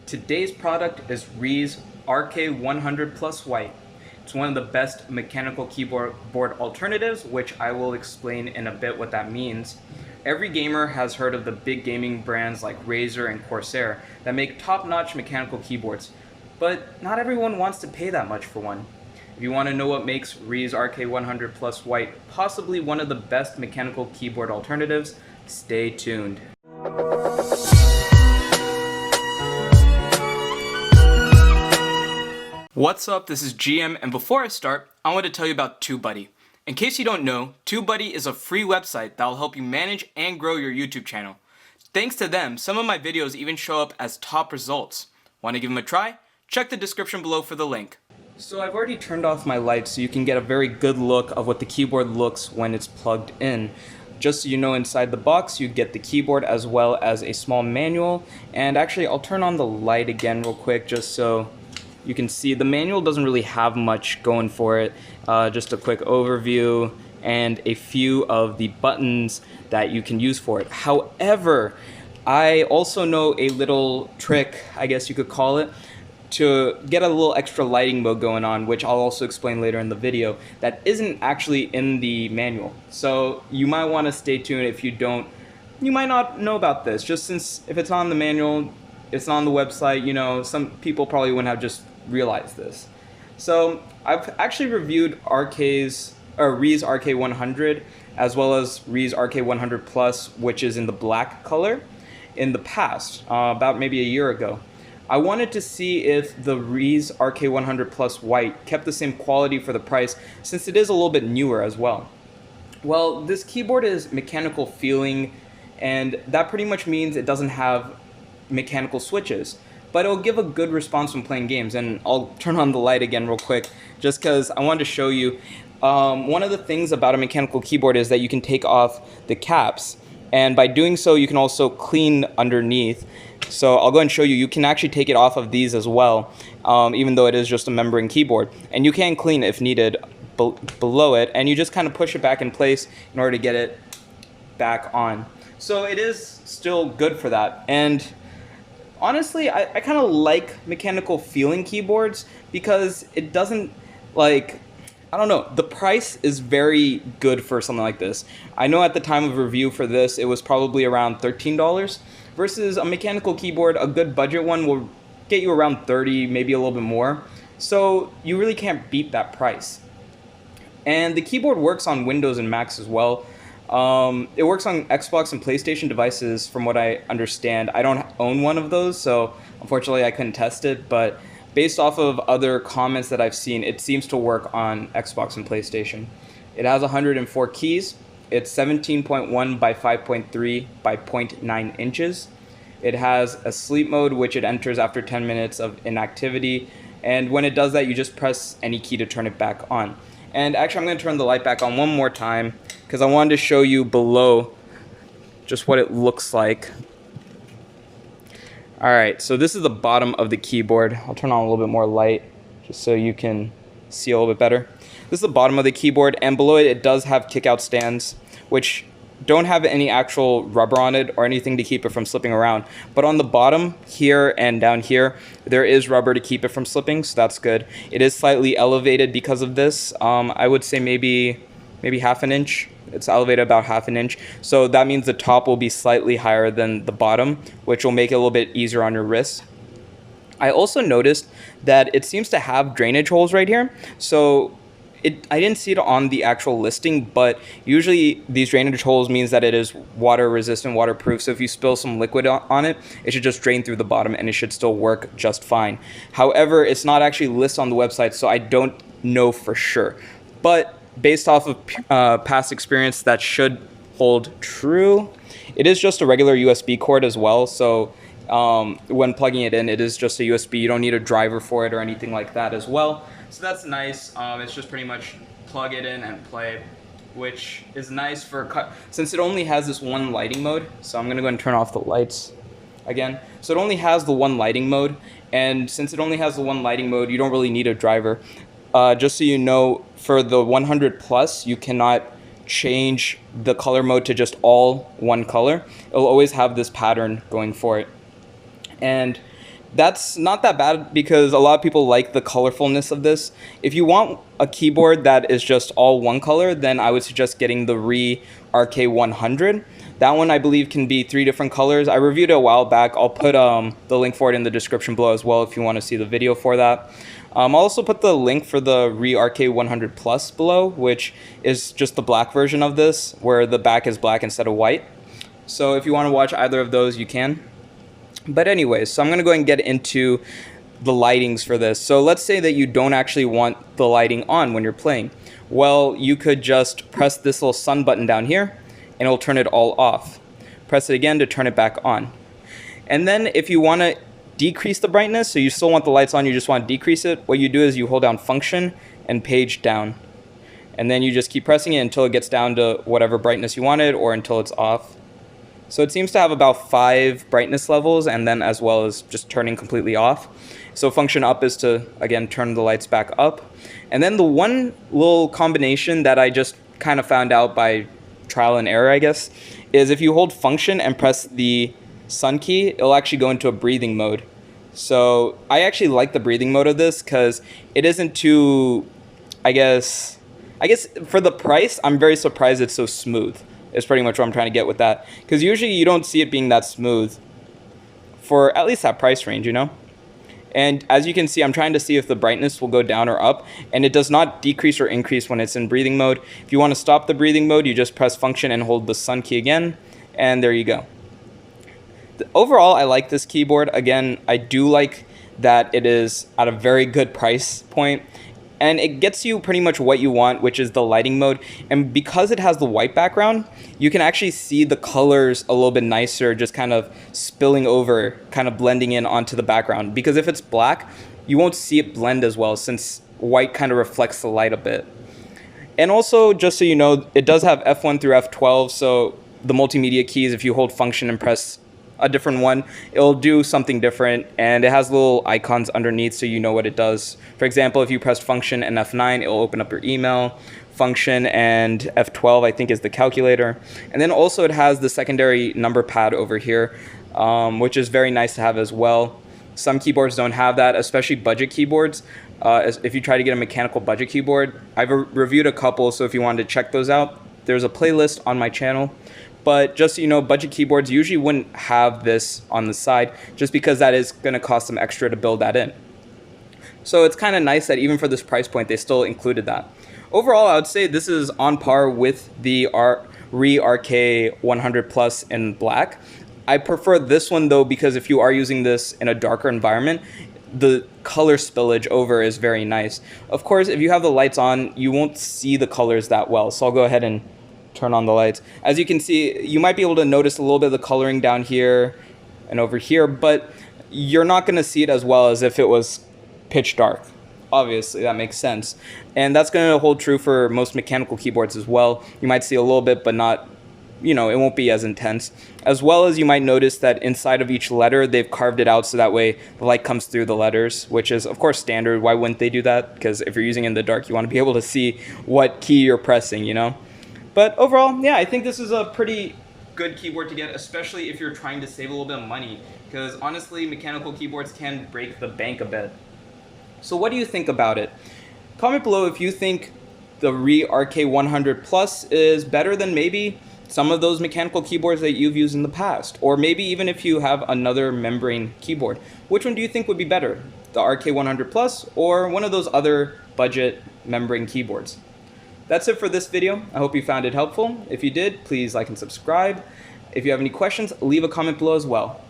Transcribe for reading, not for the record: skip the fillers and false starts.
Today's product is Ree's RK100 Plus White. It's one of the best mechanical keyboard alternatives, which I will explain in a bit what that means. Every gamer has heard of the big gaming brands like Razer and Corsair that make top-notch mechanical keyboards, but not everyone wants to pay that much for one. If you want to know what makes Ree's RK100 Plus White possibly one of the best mechanical keyboard alternatives, stay tuned. What's up, this is GM, and before I start, I want to tell you about TubeBuddy. In case you don't know, TubeBuddy is a free website that will help you manage and grow your YouTube channel. Thanks to them, some of my videos even show up as top results. Want to give them a try? Check the description below for the link. So I've already turned off my lights so you can get a very good look of what the keyboard looks when it's plugged in. Just so you know, inside the box you get the keyboard as well as a small manual. And actually I'll turn on the light again real quick just so you can see. The manual doesn't really have much going for it. Just a quick overview and a few of the buttons that you can use for it. However, I also know a little trick, I guess you could call it, to get a little extra lighting mode going on, which I'll also explain later in the video, that isn't actually in the manual. So you might want to stay tuned. If you don't, you might not know about this, just since if it's on the manual, it's on the website, you know, some people probably wouldn't have just realized this. So I've actually reviewed Ree's RK100 as well as Ree's RK100 Plus, which is in the black color, in the past, about maybe a year ago. I wanted to see if the Ree's RK100 Plus White kept the same quality for the price, since it is a little bit newer as well. Well, this keyboard is mechanical feeling, and that pretty much means it doesn't have mechanical switches, but it'll give a good response when playing games. And I'll turn on the light again real quick just because I wanted to show you one of the things about a mechanical keyboard is that you can take off the caps, and by doing so you can also clean underneath. So I'll go and show you. You can actually take it off of these as well, even though it is just a membrane keyboard, and you can clean if needed below it, and you just kind of push it back in place in order to get it back on. So it is still good for that. And honestly, I kind of like mechanical feeling keyboards because it doesn't, like, I don't know, the price is very good for something like this. I know at the time of review for this, it was probably around $13 versus a mechanical keyboard. A good budget one will get you around $30, maybe a little bit more. So you really can't beat that price. And the keyboard works on Windows and Macs as well. It works on Xbox and PlayStation devices from what I understand. I don't own one of those, so unfortunately I couldn't test it, but based off of other comments that I've seen, it seems to work on Xbox and PlayStation. It has 104 keys. It's 17.1 by 5.3 by 0.9 inches. It has a sleep mode, which it enters after 10 minutes of inactivity, and when it does that, you just press any key to turn it back on. And actually, I'm going to turn the light back on one more time because I wanted to show you below just what it looks like. Alright, so this is the bottom of the keyboard. I'll turn on a little bit more light just so you can see a little bit better. This is the bottom of the keyboard, and below it, it does have kick-out stands, which don't have any actual rubber on it or anything to keep it from slipping around. But on the bottom here and down here, there is rubber to keep it from slipping, so that's good. It is slightly elevated because of this. I would say maybe half an inch. It's elevated about half an inch. So that means the top will be slightly higher than the bottom, which will make it a little bit easier on your wrists. I also noticed that it seems to have drainage holes right here. So I didn't see it on the actual listing, but usually these drainage holes means that it is water resistant, waterproof. So if you spill some liquid on it, it should just drain through the bottom and it should still work just fine. However, it's not actually listed on the website, so I don't know for sure. But based off of past experience, that should hold true. It is just a regular USB cord as well, so when plugging it in, it is just a USB. You don't need a driver for it or anything like that as well. So that's nice. It's just pretty much plug it in and play, which is nice for since it only has this one lighting mode. So I'm gonna go and turn off the lights again. So it only has the one lighting mode, and since it only has the one lighting mode, you don't really need a driver. Just so you know, for the 100 Plus, you cannot change the color mode to just all one color. It'll always have this pattern going for it. And That's not that bad because a lot of people like the colorfulness of this. If you want a keyboard that is just all one color, then I would suggest getting the Rii RK100. That one I believe can be 3 different colors. I reviewed it a while back. I'll put the link for it in the description below as well if you want to see the video for that. I'll also put the link for the Rii RK100 Plus below, which is just the black version of this, where the back is black instead of white. So if you want to watch either of those, you can. But anyways, so I'm going to go ahead and get into the lightings for this. So let's say that you don't actually want the lighting on when you're playing. Well, you could just press this little sun button down here, and it'll turn it all off. Press it again to turn it back on. And then if you want to decrease the brightness, so you still want the lights on, you just want to decrease it, what you do is you hold down Function and Page down. And then you just keep pressing it until it gets down to whatever brightness you wanted or until it's off. So it seems to have about 5 brightness levels, and then as well as just turning completely off. So function up is to, again, turn the lights back up. And then the one little combination that I just kind of found out by trial and error, I guess, is if you hold function and press the sun key, it'll actually go into a breathing mode. So I actually like the breathing mode of this because it isn't too, I guess for the price, I'm very surprised it's so smooth. Is pretty much what I'm trying to get with that. Because usually you don't see it being that smooth for at least that price range, you know? And as you can see, I'm trying to see if the brightness will go down or up, and it does not decrease or increase when it's in breathing mode. If you want to stop the breathing mode, you just press function and hold the sun key again, and there you go. Overall, I like this keyboard. Again, I do like that it is at a very good price point. And it gets you pretty much what you want, which is the lighting mode. And because it has the white background, you can actually see the colors a little bit nicer, just kind of spilling over, kind of blending in onto the background. Because if it's black, you won't see it blend as well, since white kind of reflects the light a bit. And also, just so you know, it does have F1 through F12, so the multimedia keys, if you hold function and press a different one, it'll do something different, and it has little icons underneath so you know what it does. For example, if you press function and F9, it'll open up your email. Function and F12, I think, is the calculator. And then also it has the secondary number pad over here, which is very nice to have as well. Some keyboards don't have that, especially budget keyboards. If you try to get a mechanical budget keyboard, I've reviewed a couple, so if you wanted to check those out, there's a playlist on my channel. But just so you know, budget keyboards usually wouldn't have this on the side, just because that is going to cost them extra to build that in. So it's kind of nice that even for this price point, they still included that. Overall, I would say this is on par with the Rii RK100 Plus in black. I prefer this one though, because if you are using this in a darker environment, the color spillage over is very nice. Of course, if you have the lights on, you won't see the colors that well. So I'll go ahead and turn on the lights. As you can see, you might be able to notice a little bit of the coloring down here and over here, but you're not going to see it as well as if it was pitch dark. Obviously, that makes sense. And that's going to hold true for most mechanical keyboards as well. You might see a little bit, but not, you know, it won't be as intense. As well as you might notice that inside of each letter, they've carved it out so that way the light comes through the letters, which is, of course, standard. Why wouldn't they do that? Because if you're using it in the dark, you want to be able to see what key you're pressing, you know? But overall, yeah, I think this is a pretty good keyboard to get, especially if you're trying to save a little bit of money, because honestly, mechanical keyboards can break the bank a bit. So what do you think about it? Comment below if you think the Rii RK100 Plus is better than maybe some of those mechanical keyboards that you've used in the past, or maybe even if you have another membrane keyboard. Which one do you think would be better, the RK100 Plus or one of those other budget membrane keyboards? That's it for this video. I hope you found it helpful. If you did, please like and subscribe. If you have any questions, leave a comment below as well.